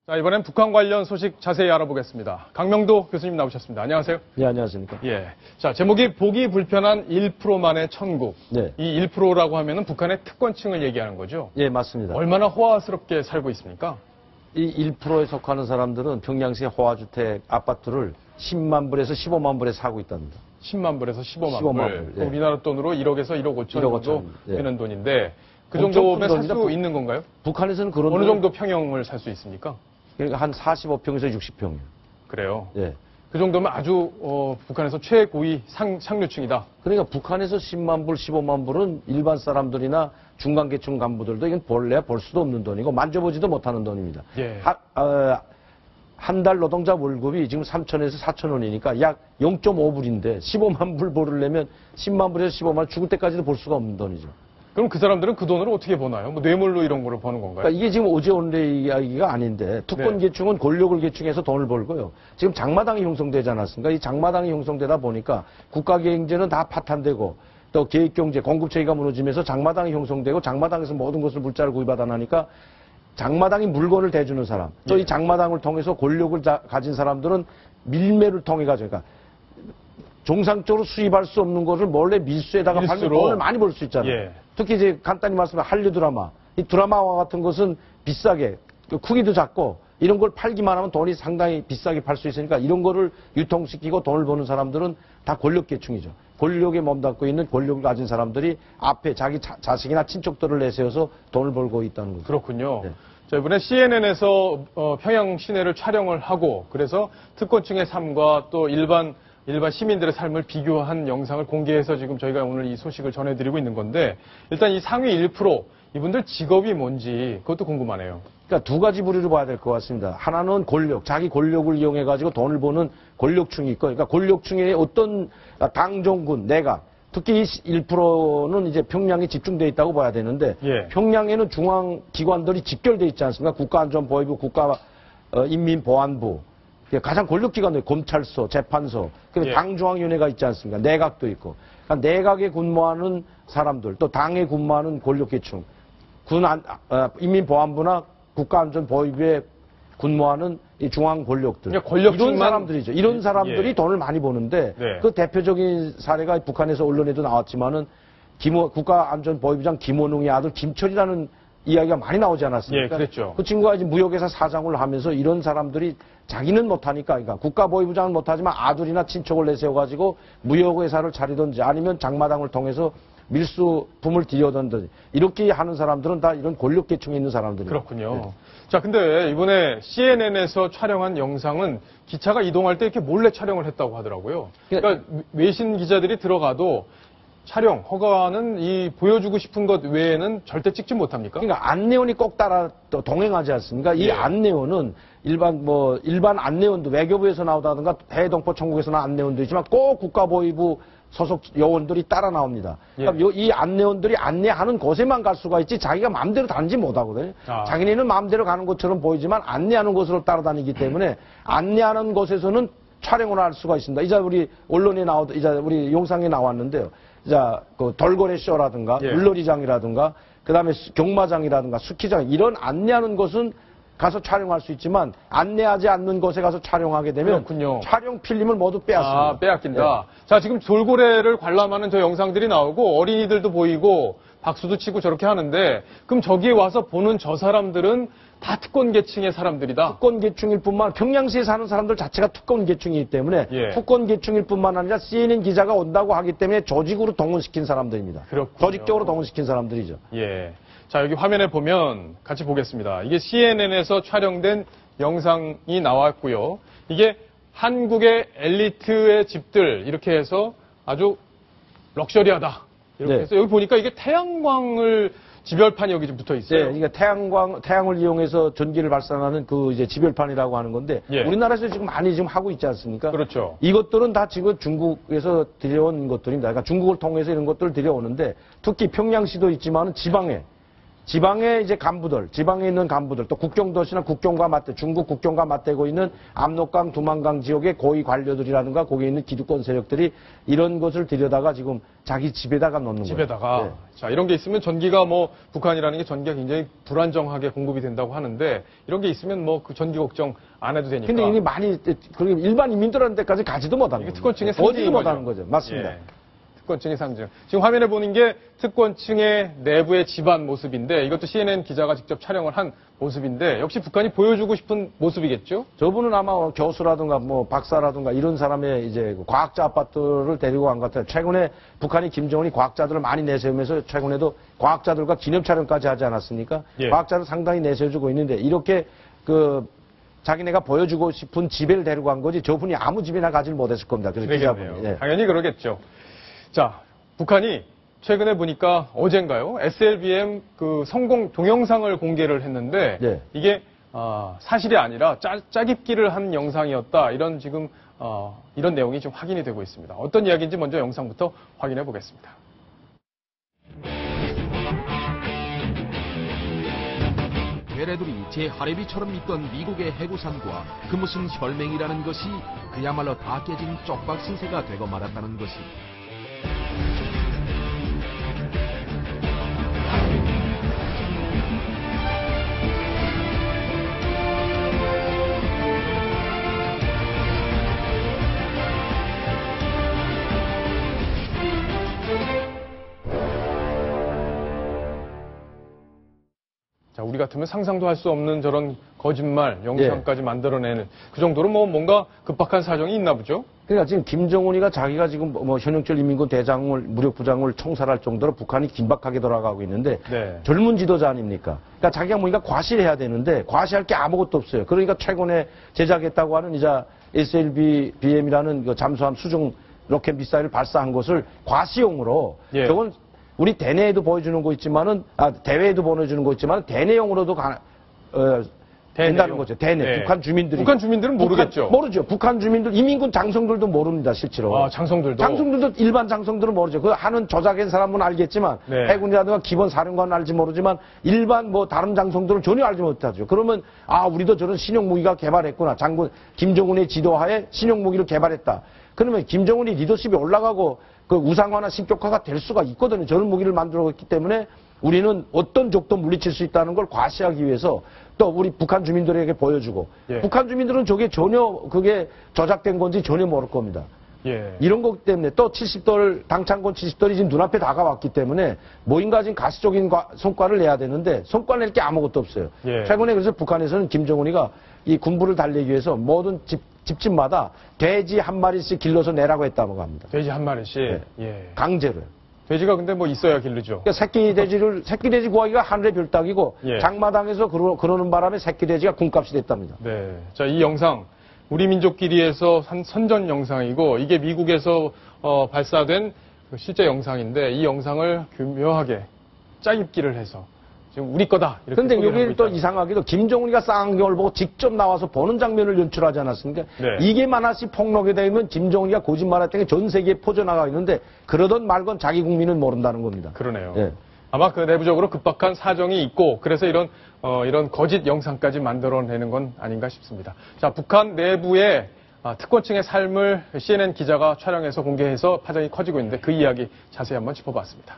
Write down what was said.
자, 이번엔 북한 관련 소식 자세히 알아보겠습니다. 강명도 교수님 나오셨습니다. 안녕하세요. 네, 안녕하십니까. 예. 자, 제목이 보기 불편한 1%만의 천국. 네. 이 1%라고 하면은 북한의 특권층을 얘기하는 거죠? 예, 맞습니다. 얼마나 호화스럽게 살고 있습니까? 이 1%에 속하는 사람들은 평양시 호화주택 아파트를 10만 불에서 15만 불에 사고 있답니다. 10만 불에서 15만 15만 불. 불, 예. 우리나라 돈으로 1억에서 1억 5천 1억 정도 5천, 예. 되는 돈인데 그 엄청 정도면 큰 살 수 돈이다. 있는 건가요? 북한에서는 그런 어느 돈- 정도 평형을 살 수 있습니까? 그러니까 한 45평에서 60평이에요. 그래요. 예. 그 정도면 아주 북한에서 최고위 상류층이다. 그러니까 북한에서 10만 불, 15만 불은 일반 사람들이나 중간계층 간부들도 이건 볼래야 볼 수도 없는 돈이고 만져보지도 못하는 돈입니다. 예. 한 달 노동자 월급이 지금 3천에서 4천 원이니까 약 0.5불인데 15만 불 벌으려면 10만 불에서 15만 불 죽을 때까지도 볼 수가 없는 돈이죠. 그럼 그 사람들은 그 돈을 어떻게 버나요? 뭐 뇌물로 이런 거를 버는 건가요? 그러니까 이게 지금 어제 오늘의 이야기가 아닌데 특권 네. 계층은 권력을 계층해서 돈을 벌고요. 지금 장마당이 형성되지 않았습니까? 이 장마당이 형성되다 보니까 국가경제는 다 파탄되고 또 계획경제, 공급체계가 무너지면서 장마당이 형성되고 장마당에서 모든 것을 물자를 구입하다 나니까 장마당이 물건을 대주는 사람, 또 이 장마당을 통해서 권력을 가진 사람들은 밀매를 통해 가지고 그러니까 정상적으로 수입할 수 없는 것을 몰래 밀수에다가 팔면 밀수로. 돈을 많이 벌 수 있잖아요. 예. 특히 이제 간단히 말씀하면 한류 드라마, 이 드라마와 같은 것은 비싸게 크기도 작고 이런 걸 팔기만 하면 돈이 상당히 비싸게 팔 수 있으니까 이런 거를 유통시키고 돈을 버는 사람들은 다 권력계층이죠. 권력에 몸담고 있는 권력을 가진 사람들이 앞에 자기 자식이나 친척들을 내세워서 돈을 벌고 있다는 거죠. 그렇군요. 네. 자, 이번에 CNN에서 평양 시내를 촬영을 하고 그래서 특권층의 삶과 또 일반 시민들의 삶을 비교한 영상을 공개해서 지금 저희가 오늘 이 소식을 전해드리고 있는 건데 일단 이 상위 1% 이분들 직업이 뭔지 그것도 궁금하네요. 그러니까 두 가지 부류로 봐야 될 것 같습니다. 하나는 권력, 자기 권력을 이용해가지고 돈을 버는 권력층이 있고, 그러니까 권력층의 어떤 당정군, 내각, 특히 이 1%는 이제 평양에 집중되어 있다고 봐야 되는데, 예. 평양에는 중앙기관들이 직결되어 있지 않습니까? 국가안전보위부, 국가인민보안부, 가장 권력기관들, 검찰서, 재판서, 그리고 예. 당중앙위원회가 있지 않습니까? 내각도 있고. 그러니까 내각에 근무하는 사람들, 또 당에 근무하는 권력계층, 인민보안부나 국가안전보위부에 근무하는 이 중앙 권력들. 그러니까 권력층만- 이런 사람들이죠. 이런 사람들이 예. 돈을 많이 버는데 네. 그 대표적인 사례가 북한에서 언론에도 나왔지만은 국가안전보위부장 김원웅의 아들 김철이라는 이야기가 많이 나오지 않았습니까? 예, 그랬죠. 그 친구가 이제 무역회사 사장을 하면서 이런 사람들이 자기는 못하니까, 그러니까 국가보위부장은 못하지만 아들이나 친척을 내세워가지고 무역회사를 차리든지 아니면 장마당을 통해서 밀수품을 들여오든지 이렇게 하는 사람들은 다 이런 권력계층에 있는 사람들입니다. 그렇군요. 네. 자, 근데 이번에 CNN에서 촬영한 영상은 기차가 이동할 때 이렇게 몰래 촬영을 했다고 하더라고요. 그러니까 외신 기자들이 들어가도 촬영 허가는 이 보여주고 싶은 것 외에는 절대 찍지 못합니까? 그러니까 안내원이 꼭 따라 또 동행하지 않습니까? 이 예. 안내원은 일반 안내원도 외교부에서 나오다든가 대동포 천국에서 나온 안내원도 있지만 꼭 국가보위부 소속 요원들이 따라 나옵니다. 예. 그러니까 이 안내원들이 안내하는 곳에만 갈 수가 있지 자기가 마음대로 다니지 못하거든요. 아. 자기네는 마음대로 가는 것처럼 보이지만 안내하는 곳으로 따라다니기 때문에 안내하는 곳에서는 촬영을 할 수가 있습니다. 이제 우리 언론에 이제 우리 영상에 나왔는데요. 자, 그 돌고래 쇼라든가 예. 물놀이장이라든가 그다음에 경마장이라든가 스키장 이런 안내하는 곳은 가서 촬영할 수 있지만 안내하지 않는 곳에 가서 촬영하게 되면 그렇군요. 촬영 필름을 모두 빼앗습니다. 아, 빼앗긴다. 자, 지금 돌고래를 관람하는 저 영상들이 나오고 어린이들도 보이고 박수도 치고 저렇게 하는데 그럼 저기에 와서 보는 저 사람들은 다 특권 계층의 사람들이다. 특권 계층일 뿐만 평양시에 사는 사람들 자체가 특권 계층이기 때문에 예. 특권 계층일 뿐만 아니라 CNN 기자가 온다고 하기 때문에 조직으로 동원시킨 사람들입니다. 그렇군요. 조직적으로 동원시킨 사람들이죠. 예. 자, 여기 화면에 보면 같이 보겠습니다. 이게 CNN에서 촬영된 영상이 나왔고요. 이게 한국의 엘리트의 집들 이렇게 해서 아주 럭셔리하다. 이렇게 네. 해서 여기 보니까 이게 태양광을 지별판이 여기 좀 붙어 네, 있어요. 그러니까 태양을 이용해서 전기를 발산하는 그 이제 지별판이라고 하는 건데 예. 우리나라에서 지금 많이 지금 하고 있지 않습니까? 그렇죠. 이것들은 다 지금 중국에서 들여온 것들입니다. 그러니까 중국을 통해서 이런 것들을 들여오는데 특히 평양시도 있지만은 지방에 지방의 이제 간부들, 지방에 있는 간부들, 또 국경도시나 국경과 맞대, 중국 국경과 맞대고 있는 압록강, 두만강 지역의 고위 관료들이라든가 거기에 있는 기득권 세력들이 이런 것을 들여다가 지금 자기 집에다가 넣는 거예요. 집에다가. 네. 자, 이런 게 있으면 전기가 뭐, 북한이라는 게 전기가 굉장히 불안정하게 공급이 된다고 하는데, 이런 게 있으면 뭐 그 전기 걱정 안 해도 되니까. 근데 이미 많이, 그리고 일반 인민들한테까지 가지도 못하는 이게 거죠. 특권층의 어디도 상징인 못하는 거죠. 거죠. 맞습니다. 예. 특권층의 상징. 지금 화면에 보는 게 특권층의 내부의 집안 모습인데 이것도 CNN 기자가 직접 촬영을 한 모습인데 역시 북한이 보여주고 싶은 모습이겠죠? 저분은 아마 교수라든가 뭐 박사라든가 이런 사람의 이제 과학자 아파트를 데리고 간 것 같아요. 최근에 북한이 김정은이 과학자들을 많이 내세우면서 최근에도 과학자들과 기념 촬영까지 하지 않았습니까? 예. 과학자를 상당히 내세워주고 있는데 이렇게 자기네가 보여주고 싶은 집에를 데리고 간 거지 저분이 아무 집이나 가지를 못했을 겁니다. 그래서 그러겠네요. 기자분이. 예. 당연히 그러겠죠. 자, 북한이 최근에 보니까 어젠가요? SLBM 그 성공 동영상을 공개를 했는데 네. 이게 사실이 아니라 짜깁기를 한 영상이었다. 이런 지금 이런 내용이 좀 확인이 되고 있습니다. 어떤 이야기인지 먼저 영상부터 확인해 보겠습니다. 괴뢰들이 제 하레비처럼 믿던 미국의 해구산과 그 무슨 혈맹이라는 것이 그야말로 다 깨진 쪽박 신세가 되고 말았다는 것이. 자, 우리 같으면 상상도 할 수 없는 저런 거짓말 영상까지 만들어내는 그 정도로 뭐 뭔가 급박한 사정이 있나 보죠? 그러니까 지금 김정은이가 자기가 지금 뭐 현영철 인민군 대장을 무력부장을 총살할 정도로 북한이 긴박하게 돌아가고 있는데 네. 젊은 지도자 아닙니까? 그러니까 자기가 뭔가 과시해야 되는데 과시할 게 아무것도 없어요. 그러니까 최근에 제작했다고 하는 이제 SLBM이라는 그 잠수함 수중 로켓 미사일을 발사한 것을 과시용으로 예. 저건 우리 대내에도 보여주는 거 있지만은 대외에도 보여주는 거 있지만 대내용으로도 된다는 거죠. 대내 네. 북한 주민들이 북한 주민들은 모르겠죠. 모르죠. 북한 주민들 이민군 장성들도 모릅니다. 실제로. 아, 장성들도 일반 장성들은 모르죠. 그 하는 조작한 사람은 알겠지만 네. 해군이라든가 기본 사령관은 알지 모르지만 일반 뭐 다른 장성들은 전혀 알지 못하죠. 그러면 우리도 저런 신형 무기가 개발했구나. 장군 김정은의 지도하에 신형 무기를 개발했다. 그러면 김정은이 리더십이 올라가고 그 우상화나 신격화가 될 수가 있거든요. 저런 무기를 만들었기 때문에 우리는 어떤 적도 물리칠 수 있다는 걸 과시하기 위해서 또 우리 북한 주민들에게 보여주고 예. 북한 주민들은 저게 전혀 그게 조작된 건지 전혀 모를 겁니다. 예. 이런 것 때문에 또 70돌 당창권 70돌이 지금 눈앞에 다가왔기 때문에 뭐인가 지금 가시적인 성과를 내야 되는데 성과 낼 게 아무것도 없어요. 예. 최근에 그래서 북한에서는 김정은이가 이 군부를 달래기 위해서 모든 집집마다 돼지 한 마리씩 길러서 내라고 했다고 합니다. 돼지 한 마리씩. 네. 예. 강제로요. 돼지가 근데 뭐 있어야 길르죠. 그러니까 새끼 돼지 구하기가 하늘의 별따기고 예. 장마당에서 그러는 바람에 새끼 돼지가 군값이 됐답니다. 네. 자, 이 영상 우리 민족끼리에서 한 선전 영상이고 이게 미국에서 발사된 그 실제 영상인데 이 영상을 교묘하게 짜깁기를 해서 지금 우리 거다 이렇게 그런데 소개를 하고 여기 또 있다. 이상하게도 김정은이가 쌍안경을 보고 직접 나와서 보는 장면을 연출하지 않았습니까? 네. 이게 만화시 폭로게 되면 김정은이가 거짓말했던 게 전 세계에 퍼져나가 있는데 그러던 말건 자기 국민은 모른다는 겁니다. 그러네요. 예. 아마 그 내부적으로 급박한 사정이 있고 그래서 이런 거짓 영상까지 만들어내는 건 아닌가 싶습니다. 자, 북한 내부의 특권층의 삶을 CNN 기자가 촬영해서 공개해서 파장이 커지고 있는데 그 이야기 자세히 한번 짚어봤습니다.